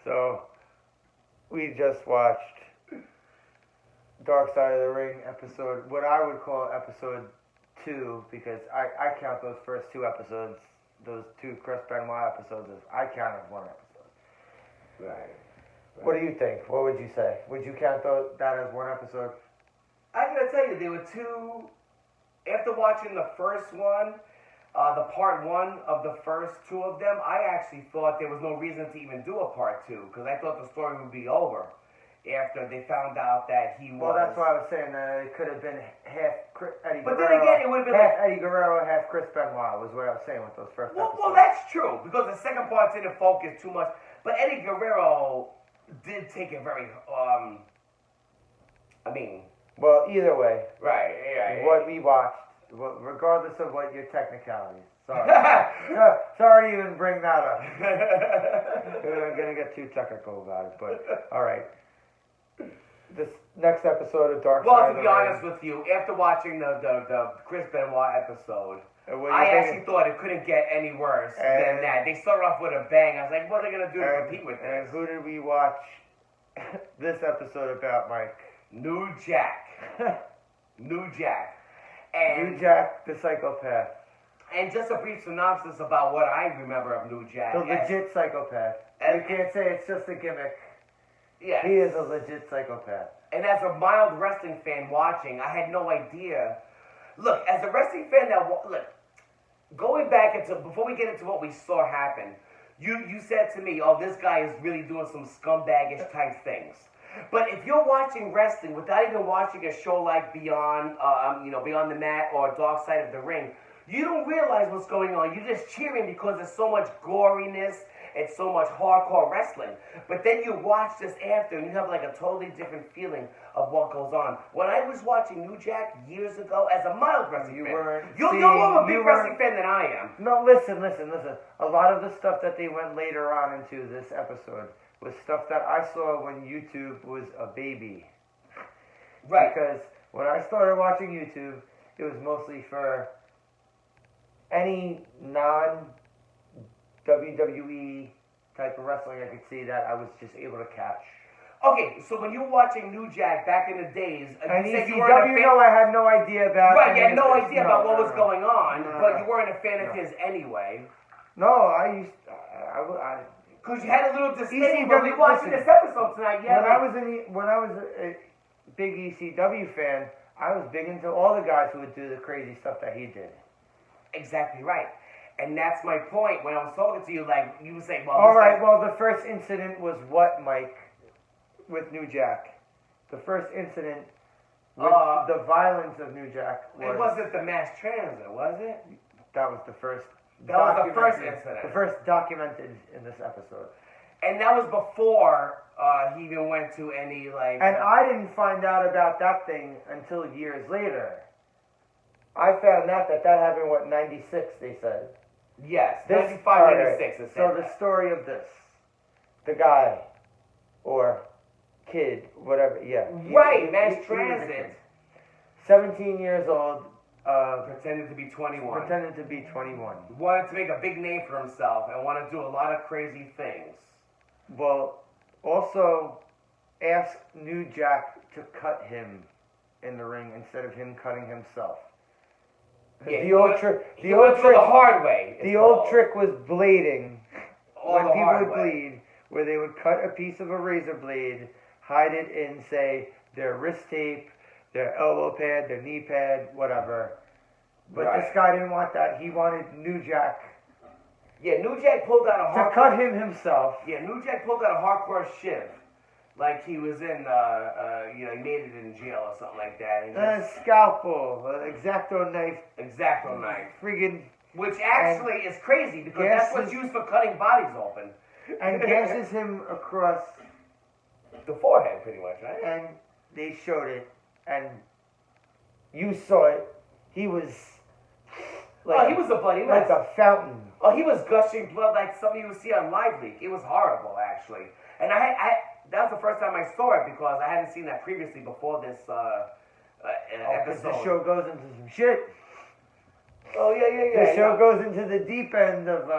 So, we just watched Dark Side of the Ring episode, what I would call episode 2, because I count those first 2 episodes, those 2 Chris Benoit episodes, as I count as one episode. Right. What do you think? What would you say? Would you count that as one episode? I gotta tell you, there were 2. After watching the first one, the part 1 of the first 2 of them, I actually thought there was no reason to even do a part 2, because I thought the story would be over after they found out that he was. Well, that's why I was saying that it could have been half Eddie But Guerrero. then again, it would have been half Eddie Guerrero, half Chris Benoit was what I was saying with those first episodes. Well, that's true, because the second part didn't focus too much. But Eddie Guerrero did take it very, Well, either way, Right, yeah. what we watched, regardless of what your technicalities. Sorry. Sorry to even bring that up. We're going to get too technical about it, but all right. This next episode of Dark Side Well, of to the be Ring. honest with you, after watching the Chris Benoit episode, what do you I think? actually thought it couldn't get any worse than that. They started off with a bang. I was like, what are they going to do to compete with And this? who did we watch this episode about, Mike? New Jack. New Jack. And, New Jack, the psychopath. And just a brief synopsis about what I remember of New Jack. The legit psychopath. You can't say it's just a gimmick. Yeah. He is a legit psychopath. And as a mild wrestling fan watching, I had no idea. Look, as a wrestling fan going back before we get into what we saw happen, you said to me, oh, this guy is really doing some scumbagish type things. But if you're watching wrestling without even watching a show like Beyond the Mat or Dark Side of the Ring, you don't realize what's going on. You're just cheering because there's so much goriness and so much hardcore wrestling. But then you watch this after and you have like a totally different feeling of what goes on. When I was watching New Jack years ago as a mild wrestling fan, you're more of a big wrestling fan than I am. No, listen. A lot of the stuff that they went later on into this episode was stuff that I saw when YouTube was a baby. Right. Because when I started watching YouTube, it was mostly for any non-WWE type of wrestling I could see that I was just able to catch. Okay, so when you were watching New Jack back in the days, And you said you ECW, weren't a fan. no, I had no idea about. Right, you any had no of this. idea about what was going on, No, but no. you weren't a fan of his anyway. No, I Because you had a little disdain ECW, when we watching listen, this episode tonight. Yeah. when I was a big ECW fan, I was big into all the guys who would do the crazy stuff that he did. Exactly right. And that's my point. When I was talking to you, like, you would say, well, All right, well, the first incident was what, Mike, with New Jack? The first incident with the violence of New Jack was... It wasn't the mass transit, was it? That was the first... That was the first incident. The first documented in this episode. And that was before he even went to any, like... And I didn't find out about that thing until years later. I found out that happened, 96, they said. Yes, This, 95, 96, it said So the that. story of this, the guy, or kid, whatever, yeah. Right, mass he was a transit. kid. 17 years old, Pretended to be 21. pretended to be 21. Wanted to make a big name for himself and wanted to do a lot of crazy things. Well, also asked New Jack to cut him in the ring instead of him cutting himself. Yeah, The old trick The hard way. The old trick was blading. When the people hard would way. bleed, where they would cut a piece of a razor blade, hide it in, say, their wrist tape, their elbow pad, their knee pad, whatever. But Right. this guy didn't want that. He wanted New Jack Yeah, New Jack pulled out a to hardcore... cut him himself. Yeah, New Jack pulled out a hardcore shiv. Like he was in, he made it in jail or something like that. And A scalpel, an X-Acto knife, Exacto knife. friggin' Which actually is crazy because that's what's used for cutting bodies open. and gasses him across, The forehead, pretty much, right? and they showed it, and you saw it. He was He was a bloody mess. like a fountain. Oh, he was gushing blood like something you would see on Live Leak. It was horrible, actually. And that was the first time I saw it because I hadn't seen that previously before this Because episode. the show goes into some shit. Oh yeah. The show goes into the deep end of.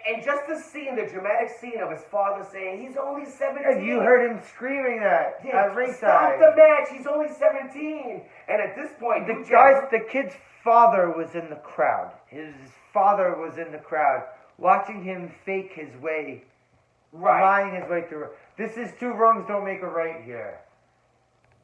And just the scene, the dramatic scene of his father saying he's only 17. And you heard him screaming that at ringside. Stop the match. He's only 17. And at this point, the kid's father was in the crowd. His father was in the crowd, watching him fake his way, lying his way through. This is two wrongs don't make a right here.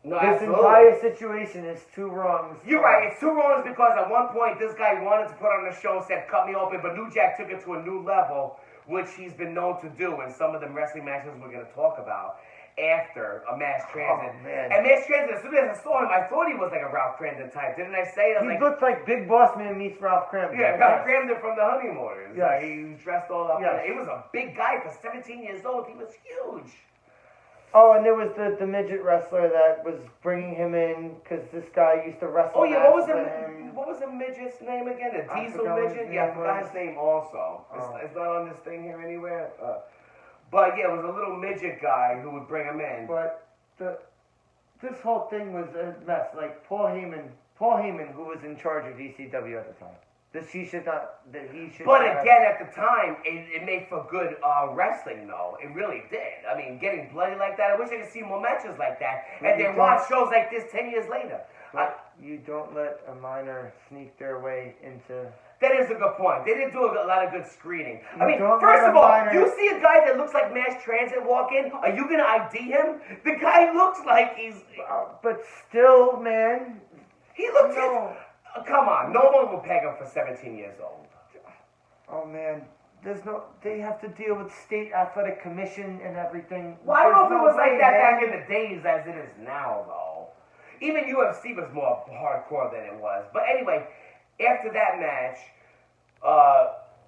No, this absolutely. entire situation is two wrongs. You're right. It's two wrongs because at one point this guy wanted to put on a show, said cut me open, but New Jack took it to a new level, which he's been known to do in some of the wrestling matches we're going to talk about after a mass transit. Oh, man. And mass transit, as soon as I saw him, I thought he was like a Ralph Cramden type. Didn't I say? He looked like Big Boss Man meets Ralph Cramden. Yeah, Ralph Cramden from the Honeymooners. Yes. He was dressed all up. Yes. He was a big guy for 17 years old. He was huge. Oh, and there was the midget wrestler that was bringing him in because this guy used to wrestle. Oh yeah, what him. was the midget's name again? The I Diesel forgot midget? his Yeah, I name forgot was. his name also. Oh. It's not on this thing here anywhere. But yeah, it was a little midget guy who would bring him in. But this whole thing was a mess. Like Paul Heyman, who was in charge of ECW at the time. But again, at the time, it made for good wrestling, though. It really did. I mean, getting bloody like that. I wish I could see more matches like that. And then watch shows like this 10 years later. You don't let a minor sneak their way into. That is a good point. They didn't do a lot of good screening. I mean, Don't first let of a all, minor- you see a guy that looks like Mass Transit walk in, are you going to ID him? The guy looks like he's... But still, man. He looks... No. Come on, no one will peg him for 17 years old. Oh, man. They have to deal with state athletic commission and everything. Well, I don't know if it was way, like that man. back in the days as it is now, though. Even UFC was more hardcore than it was. But anyway, after that match,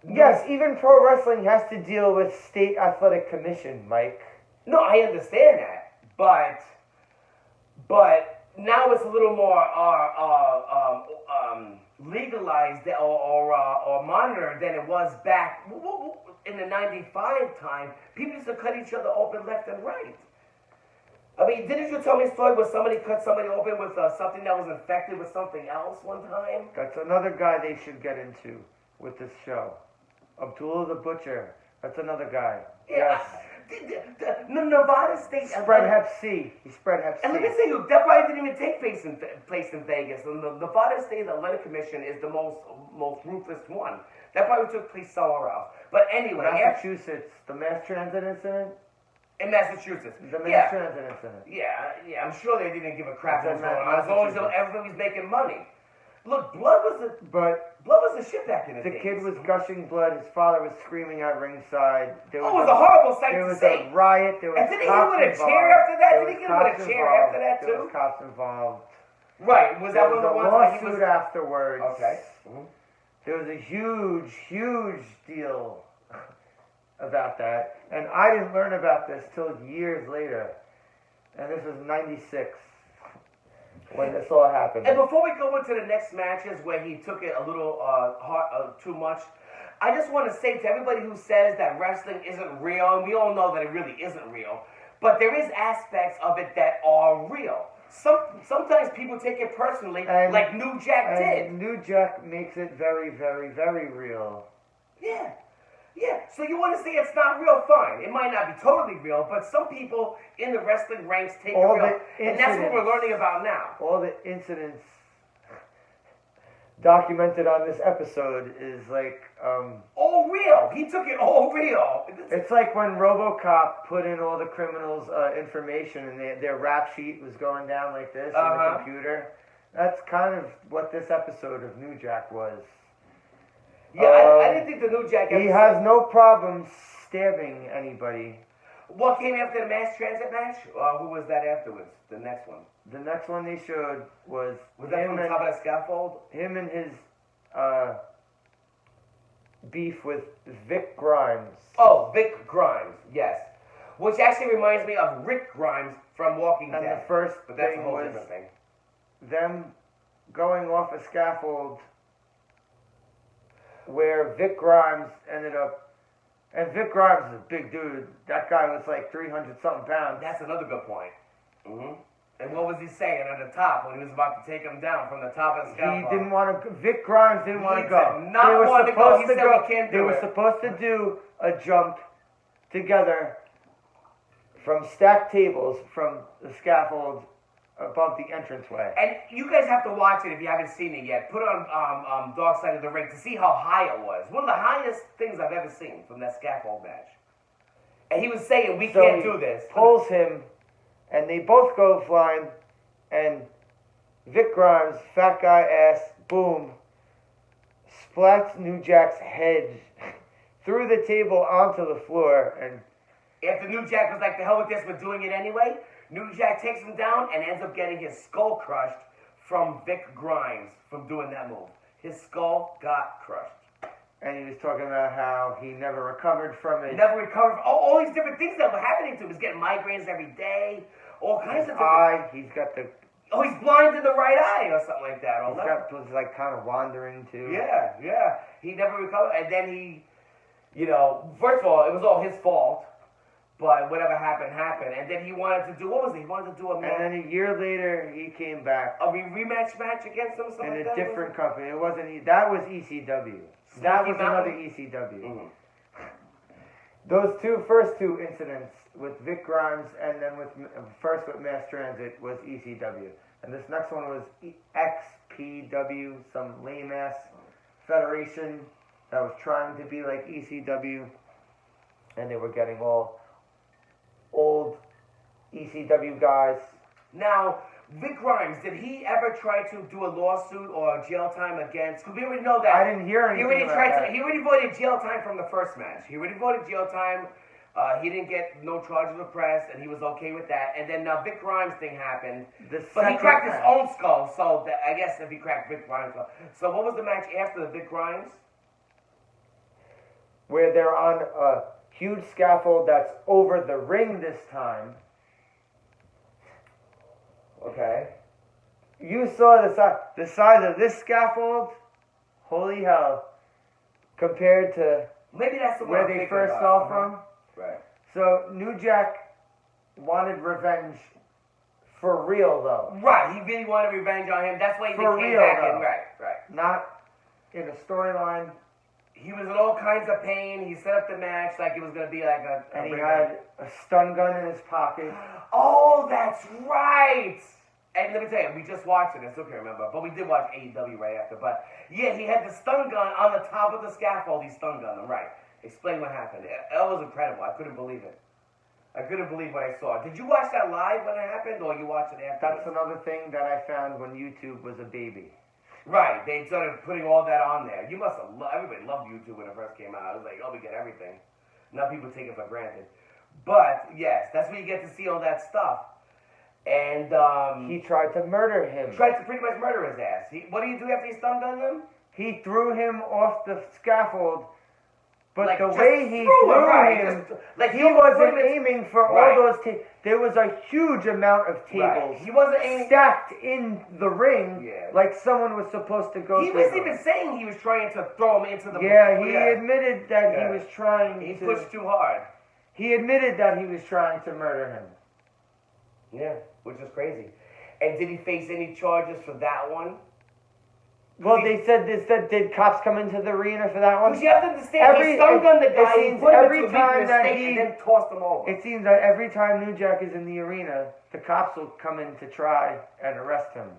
yes, even pro wrestling has to deal with state athletic commission, Mike. No, I understand that, but now it's a little more legalized or monitored than it was back in the '95 time. People used to cut each other open left and right. I mean, didn't you tell me a story where somebody cut somebody open with something that was infected with something else one time? That's another guy they should get into with this show. Abdullah the Butcher. That's another guy. Yeah. Yes. The Nevada State... Spread Hep C. He spread Hep C. And let me say, that probably didn't even take place in Vegas. And the Nevada State Athletic Commission is the most ruthless one. That probably took place somewhere else. But anyway... Massachusetts. The mass transit incident? In Massachusetts. The mass transit incident. Yeah, I'm sure they didn't give a crap It's what was in going on. As long as Massachusetts. everybody was making money. Look, blood was the shit back in the The days. kid was gushing blood. His father was screaming at ringside. It was a horrible sight There to was see. a riot. There was And did he cops hit him with a involved. chair after that? There Did he was hit him with a cops chair involved. after that, There too? was cops involved. Right. Was that There one was of the a ones where he lawsuit was... afterwards. Okay. Mm-hmm. There was a huge deal about that. And I didn't learn about this till years later. And this was 96 when this all happened. And before we go into the next matches where he took it a little too much, I just want to say to everybody who says that wrestling isn't real, and we all know that it really isn't real, but there is aspects of it that are real. Sometimes people take it personally, like New Jack did. New Jack makes it very, very, very real. Yeah, so you want to say it's not real, fine. It might not be totally real, but some people in the wrestling ranks take it real. And that's what we're learning about now. All the incidents documented on this episode is like... all real. He took it all real. It's like when RoboCop put in all the criminals' information and their rap sheet was going down like this on the computer. That's kind of what this episode of New Jack was. Yeah, I didn't think the New Jack episode... He has no problem stabbing anybody. What came after the mass transit match? Who was that afterwards? The next one. The next one they showed was that from top of the scaffold? Him and his beef with Vic Grimes. Oh, Vic Grimes, yes. Which actually reminds me of Rick Grimes from Walking And Dead. the first but that's a thing whole was different thing. them going off a scaffold where Vic Grimes ended up, and Vic Grimes is a big dude. That guy was like 300-something pounds. That's another good point. Mm-hmm. And what was he saying at the top when he was about to take him down from the top of the He scaffold? didn't want to. Vic Grimes didn't want to go. did not want to go. He said we can't do They were it. supposed to do a jump together from stacked tables from the scaffold above the entranceway. And you guys have to watch it if you haven't seen it yet. Put it on Dark Side of the Ring to see how high it was. One of the highest things I've ever seen from that scaffold match. And he was saying, we So can't he do this. Pulls him, and they both go flying, and Vic Grimes, fat guy ass, boom, splats New Jack's head through the table onto the floor, and After New Jack was like, the hell with this, we're doing it anyway, New Jack takes him down and ends up getting his skull crushed from Vic Grimes from doing that move. His skull got crushed. and he was talking about how he never recovered from it. Never recovered from all these different things that were happening to him. He was getting migraines every day, all kinds His of different... eye, he's got the, Oh, he's blind in the right eye or something like that. he's got was like kind of wandering too. Yeah. He never recovered. And then he, first of all, it was all his fault. But whatever happened, happened. And then he wanted to do, what was it? He wanted to do a match. And then a year later, he came back A rematch match against him or something in like a that? different company. It wasn't. That was ECW. That was Smoky another Mountain? ECW. Mhm. Those first two incidents with Vic Grimes and then first with Mass Transit was ECW, and this next one was XPW, some lame ass federation that was trying to be like ECW, and they were getting all old ECW guys. Now, Vic Grimes, did he ever try to do a lawsuit or jail time against? Because we already know that. I didn't hear He anything already about tried that. to. He already voided jail time from the first match. He already voided jail time. He didn't get no charges of press, and he was okay with that. And then now Vic Grimes thing happened, The but he second cracked his match, own skull. So I guess if he cracked Vic Grimes' skull. So what was the match after the Vic Grimes? where they're on a huge scaffold that's over the ring this time. Okay. You saw the size of this scaffold? Holy hell. Compared to Maybe that's the one where I'm they thinking first about. saw from. Right. So New Jack wanted revenge for real though. Right. He really wanted revenge on him. That's why he For came real, back though. in. Right. Not in a storyline. He was in all kinds of pain. He set up the match like it was going to be like a And he ring had a stun gun in his pocket. Oh, that's right. And let me tell you, we just watched it. I still can't remember, but we did watch AEW right after. But yeah, he had the stun gun on the top of the scaffold. He stun gunned him. Right. Explain what happened. That was incredible. I couldn't believe it. I couldn't believe what I saw. Did you watch that live when it happened, or you watched it after? That's another thing that I found when YouTube was a baby. Right. They started putting all that on there. You must have. Everybody loved YouTube when it first came out. I was like, oh, we get everything. Now people take it for granted. But yes, that's where you get to see all that stuff. And He tried to murder him. tried to pretty much murder his ass. What do you do after he stun gunned him? He threw him off the scaffold, but Like, the just way he threw him, threw right, him, just- like, he he wasn't put him in- aiming for Right. all those tables. There was a huge amount of tables Right. He wasn't aiming. stacked in the ring, Yeah. like someone was supposed to go He through was them. even saying he was trying to throw him into the. Yeah, he admitted that Yeah. he was trying He to. pushed too hard. He admitted that he was trying to murder him. Yeah, which is crazy. And did he face any charges for that one? Well, they said did cops come into the arena for that one? Because you have to understand, he stun gunned the it guy, he seems put him every into a time weakness that state, he- and then tossed him over. It seems that every time New Jack is in the arena, the cops will come in to try and arrest him.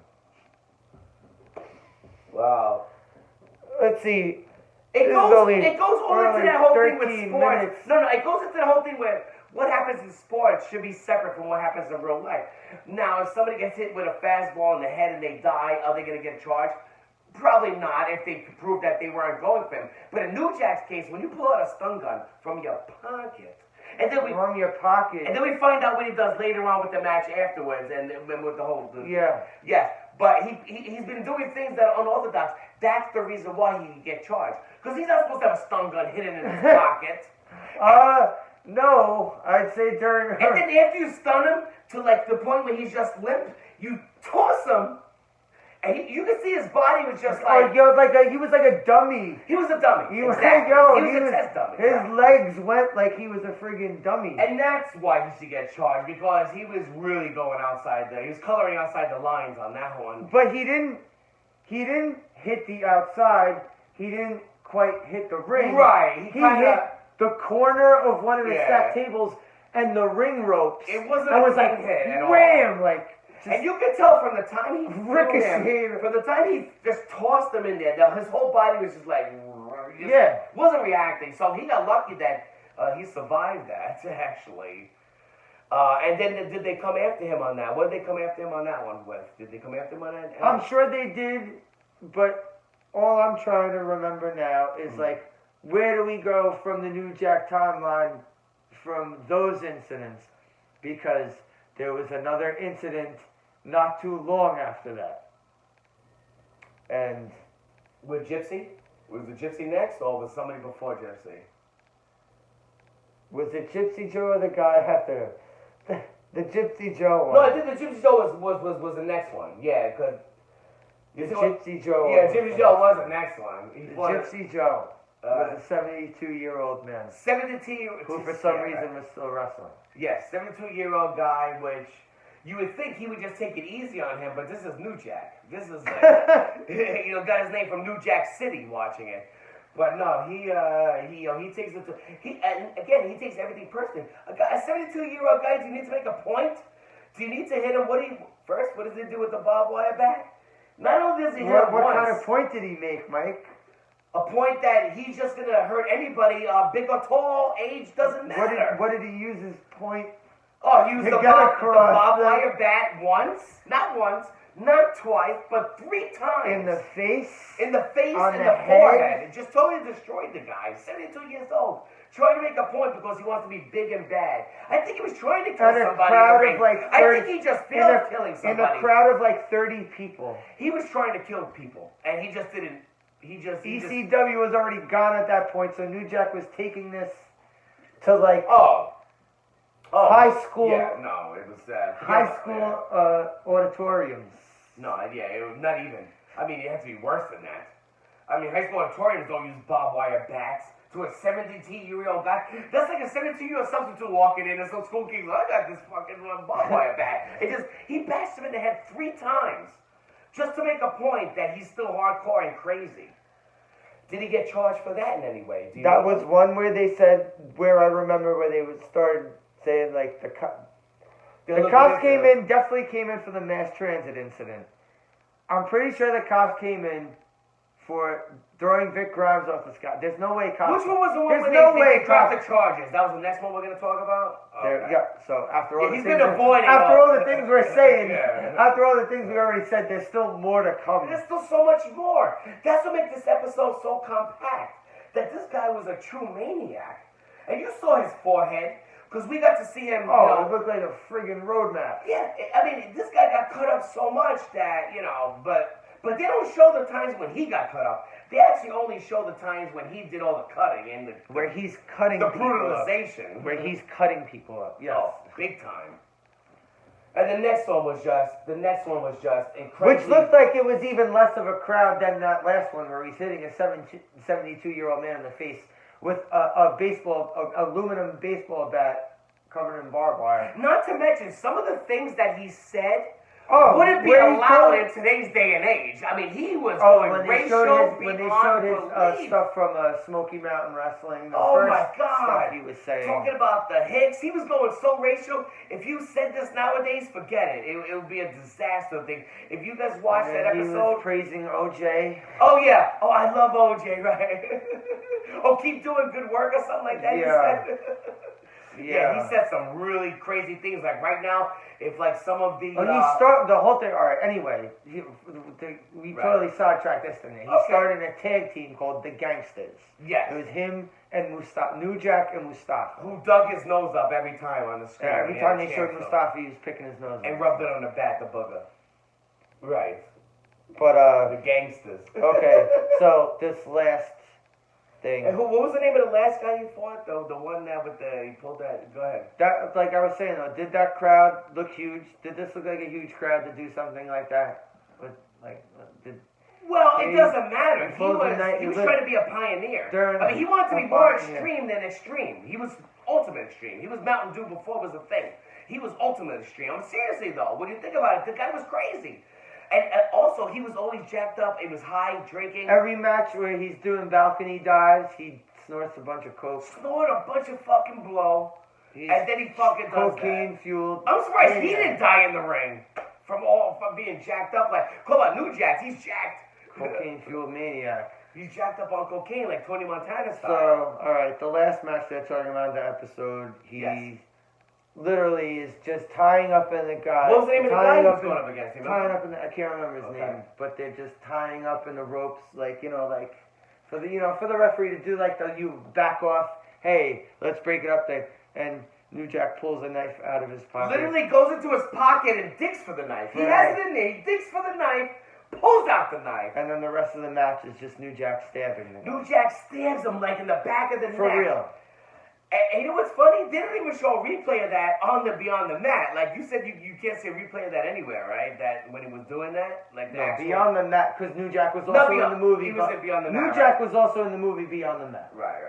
Wow. Let's see. It This goes is only- all we're into only that whole thing with 13 sports. minutes. No, it goes into the whole thing where what happens in sports should be separate from what happens in real life. Now, if somebody gets hit with a fastball in the head and they die, are they going to get charged? Probably not if they could prove that they weren't going for him. But in New Jack's case, when you pull out a stun gun from your pocket, and then we From your pocket. and then we find out what he does later on with the match afterwards, and then with the whole Yeah. yes. But he's been doing things that are unorthodox. That's the reason why he can get charged. Because he's not supposed to have a stun gun hidden in his pocket. No. I'd say during And then after you stun him to like the point where he's just limp, you toss him And you could see his body was just Oh, like, yo, he was like a dummy. he was a dummy. He was, Exactly. yo, he was a test dummy. His right. legs went like he was a friggin' dummy. And that's why he should get charged, because he was really going outside he was coloring outside the lines on that one. But he didn't hit the outside. He didn't quite hit the ring. Right. He hit the corner of one of the Yeah. stacked tables and the ring ropes. It wasn't and a was like, clean hit at all. wham! Like, And you could tell from the time he threw Ricochet. him, from the time he just tossed him in there, his whole body was just like, Yeah. wasn't reacting. So he got lucky that he survived that, actually. And then did they come after him on that? What did they come after him on that one with? Did they come after him on that? I'm sure they did, but all I'm trying to remember now is like, where do we go from the New Jack timeline from those incidents? Because there was another incident not too long after that. And With Gypsy? Was the Gypsy next, or was somebody before Gypsy? was it Gypsy Joe or the guy after? The Gypsy Joe one. No, I think the Gypsy Joe was the next one. Yeah, because The Gypsy Joe. Yeah, Gypsy Joe was the next one. The Gypsy Joe was a 72-year-old man 72 who, for some reason, was still wrestling. Yes, 72-year-old guy, which you would think he would just take it easy on him, but this is New Jack. This is, got his name from New Jack City watching it. But no, he takes it to, he takes everything personally. A 72-year-old guy, do you need to make a point? Do you need to hit him? What does he do with the barbed wire bat? Not only does he hit him What once, kind of point did he make, Mike? a point that he's just going to hurt anybody, big or tall, age doesn't matter. What did he use his point? Oh, he used To the get barbed across wire bat not once, not twice, but 3 times. In the face? In the face On and the the forehead. head? It just totally destroyed the guy. 72 years old. Trying to make a point because he wants to be big and bad. I think he was trying to kill In a somebody crowd in the of ring. like I 30 think he just failed killing in somebody. a crowd of like 30 people. He was trying to kill people, and he just didn't. He just ECW was already gone at that point, so New Jack was taking this to like Oh, high school. Yeah, no, it was high school auditoriums. No, yeah, it was not even. I mean, it has to be worse than that. I mean, high school auditoriums don't use barbed wire bats to a 72-year-old guy. That's like a 72-year-old substitute walking in and some school kid goes, I got this fucking barbed wire bat. He bashed him in the head 3 times just to make a point that he's still hardcore and crazy. Did he get charged for that in any way? That was one where they said, where I remember where they would start saying like the cops definitely came in for the mass transit incident. I'm pretty sure the cops came in for throwing Vic Grimes off the sky. There's no way cops. Which one was the one There's where no they way dropped the cops. charges? That was the next one we're going to talk about? Okay. Yeah. So after all Yeah, the he's things, been avoiding after all- all the things we're saying, Yeah. after all the things we already said, there's still more to come. There's still so much more. That's what makes this episode so compact. That this guy was a true maniac. And you saw his forehead, because we got to see him. Oh, it looked like a friggin' roadmap. Yeah, I mean, this guy got cut up so much that, but they don't show the times when he got cut up. They actually only show the times when he did all the cutting and Where he's cutting the people up. brutalization. Where he's cutting people up. Yes. Oh, big time. And the next one was just incredible. Which looked like it was even less of a crowd than that last one where he's hitting a 72-year-old man in the face with a aluminum baseball bat covered in barbed wire. Not to mention some of the things that he said wouldn't be where he allowed told- in today's day and age. I mean, he was Oh, going when they racial showed his belief. stuff from Smoky Mountain Wrestling, the Oh first my God! stuff he was saying. Talking about the Hicks, he was going so racial. If you said this nowadays, forget it. It would be a disaster thing. If you guys watched And that he was episode, praising OJ. oh yeah, oh I love OJ, right? Oh, keep doing good work or something like that. Yeah. He said. Yeah. Yeah, he said some really crazy things. Like right now, if like some of the He started the whole thing. All right. Anyway, we totally sidetracked this thing. He Okay. started a tag team called the Gangsters. yes, It was him and Mustafa, New Jack and Mustafa. who dug his nose up every time on the screen. Every He had time a they showed chance to. Mustafa, he was picking his nose. And up. rubbed it on the back, the booger. Right. But The gangsters. okay. So this last thing. And what was the name of the last guy you fought? The one that he pulled that. Go ahead. That, like I was saying though, did that crowd look huge? Did this look like a huge crowd to do something like that? Like, did Well, it He- doesn't matter. He before the was night- he was he trying to be a pioneer. during I mean, he wanted to be a more pioneer. extreme than extreme. He was ultimate extreme. He was Mountain Dew before it was a thing. He was ultimate extreme. I'm seriously though. When you think about it, the guy was crazy. And also, he was always jacked up. He was high, drinking. every match where he's doing balcony dives, he snorts a bunch of coke. Snored a bunch of fucking blow. He's And then he fucking does cocaine fueled. that. I'm surprised he didn't die in the ring from being jacked up. Like, come on, New Jack, he's jacked. Cocaine fueled maniac. He's jacked up on cocaine like Tony Montana style. So, alright, the last match they're talking about in the episode, he Yes. literally is just tying up in the guy. What was the name of the guy tying he was up going in- up against? You Tying remember? up in the, I can't remember his Okay. name, but they're just tying up in the ropes, like, like, for the referee to do like you back off, hey, let's break it up there. And New Jack pulls a knife out of his pocket. Literally goes into his pocket and digs for the knife. He Right. has it in there. He digs for the knife, pulls out the knife. And then the rest of the match is just New Jack stabbing him. New Jack stabs him like in the back of the For neck. real. And you know what's funny? They don't even show a replay of that on the Beyond the Mat. Like you said, you can't see a replay of that anywhere, right? That when he was doing that, like the No, actual... Beyond the Mat, because New Jack was No, also Beyond- in the movie. he was in Beyond the Mat, New right. Jack was also in the movie Beyond the Mat. Right.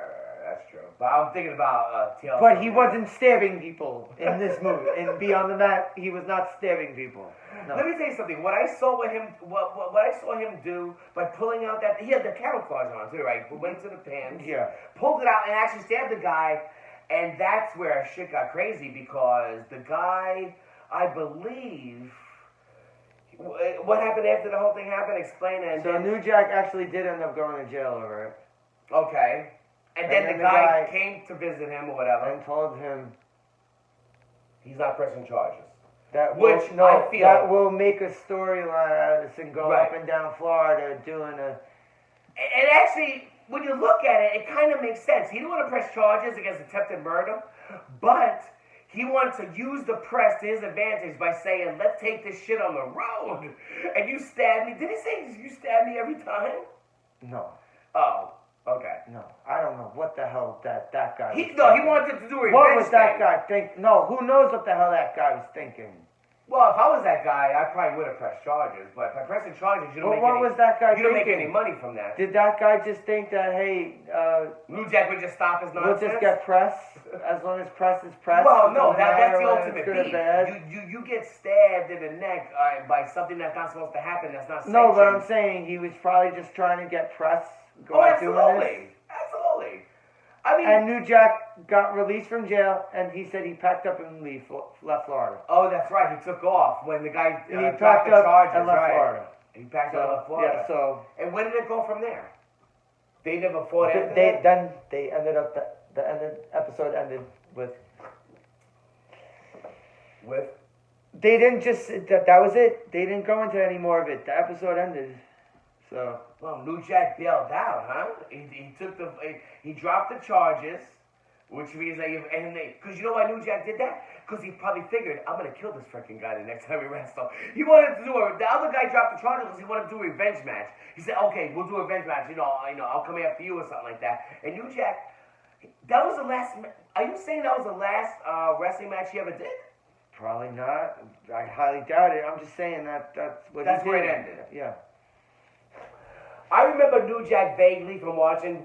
That's true. But I'm thinking about Tales But from he the- wasn't stabbing people in this movie. In Beyond the Mat, he was not stabbing people. No. Let me tell you something. What I saw with him, what I saw him do by pulling out that he had the camouflage on too, right? Went to the pants, Yeah. pulled it out, and actually stabbed the guy. And that's where shit got crazy because the guy, I believe, what happened after the whole thing happened? Explain it. So New Jack actually did end up going to jail over it. Okay. And then then the the guy guy- came to visit him or whatever. And told him He's not pressing charges. that Which will, no, I feel- that will make a storyline out of this and go Right. up and down Florida doing a. And actually, when you look at it, it kind of makes sense. He didn't want to press charges against attempted murder, but he wanted to use the press to his advantage by saying, let's take this shit on the road. And you stab me. Did he say you stab me every time? No, Oh, okay. no, I don't know what the hell that guy. He was no, he thinking. wanted to do a revenge What was that thing. guy think? No, who knows what the hell that guy was thinking? Well, if I was that guy, I probably would have pressed charges. But by pressing charges, you don't But make what any, was that guy you don't make thinking? any money from that. Did that guy just think that, hey, New Jack would just stop his we'll nonsense. just get press as long as press is press? Well, it no, doesn't that's matter the whether ultimate it's good or beef. bad? You get stabbed in the neck by something that's not supposed to happen. That's not No, but I'm sanctioned. saying he was probably just trying to get press Oh, going doing this. absolutely. I mean, And New Jack got released from jail, and he said he packed up and left Florida. oh, that's right. He took off when the guy He dropped packed the up charges. and left right. Florida. He packed up and left Florida. Yeah, so And where did it go from there? They never fought after that? then they ended up the episode ended with With? they didn't just that was it. They didn't go into any more of it. The episode ended. So Well, New Jack bailed out, huh? He took he dropped the charges, which means that because you know why New Jack did that? Because he probably figured I'm gonna kill this freaking guy the next time we wrestle. He wanted to do the other guy dropped the charges because he wanted to do a revenge match. He said, okay, we'll do a revenge match. I'll come after you or something like that. And New Jack, that was the last. Are you saying that was the last wrestling match he ever did? probably not. I highly doubt it. I'm just saying that's what That's he where did. it ended. Yeah. I remember New Jack vaguely from watching,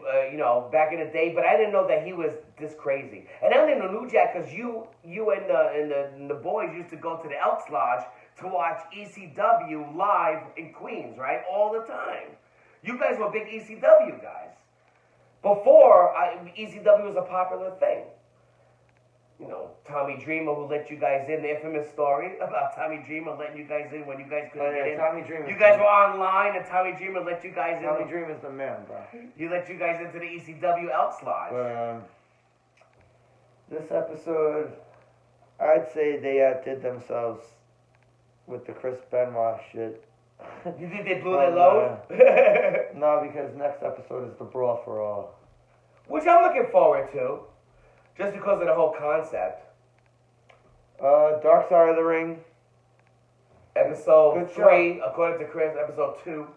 back in the day, but I didn't know that he was this crazy. And I only know New Jack because you and the boys used to go to the Elks Lodge to watch ECW live in Queens, right? All the time. You guys were big ECW guys. Before ECW was a popular thing. Tommy Dreamer who let you guys in, the infamous story about Tommy Dreamer letting you guys in when you guys couldn't Oh, yeah, get in. Tommy Dreamer. You guys were online and Tommy Dreamer let you guys in. Tommy Dreamer is the man, bro. He let you guys into the ECW Elks Lodge. But this episode, I'd say they outdid themselves with the Chris Benoit shit. You think they blew their load? No, because next episode is the Brawl for All. Which I'm looking forward to, just because of the whole concept. Dark Side of the Ring. Episode Good 3, according to Chris, episode 2.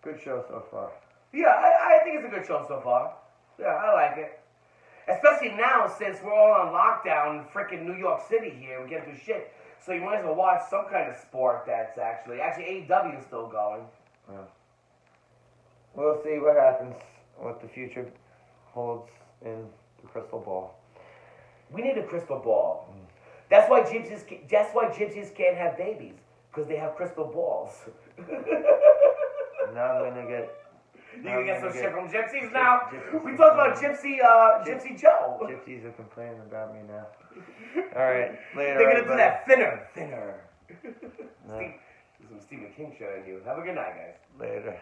Good show so far. Yeah, I think it's a good show so far. Yeah, I like it. Especially now, since we're all on lockdown in freaking New York City here. We can't do shit. So you might as well watch some kind of sport that's actually AEW is still going. We'll see what happens, what the future holds in the crystal ball. We need a crystal ball. That's why gypsies can't have babies, because they have crystal balls. Now I'm gonna get. You gonna get some shit from gypsies now? We talked about Gypsy Joe. Gypsies are complaining about me now. All right, later. They're gonna do that thinner. No. Some Stephen King shit on you. Have a good night, guys. Later.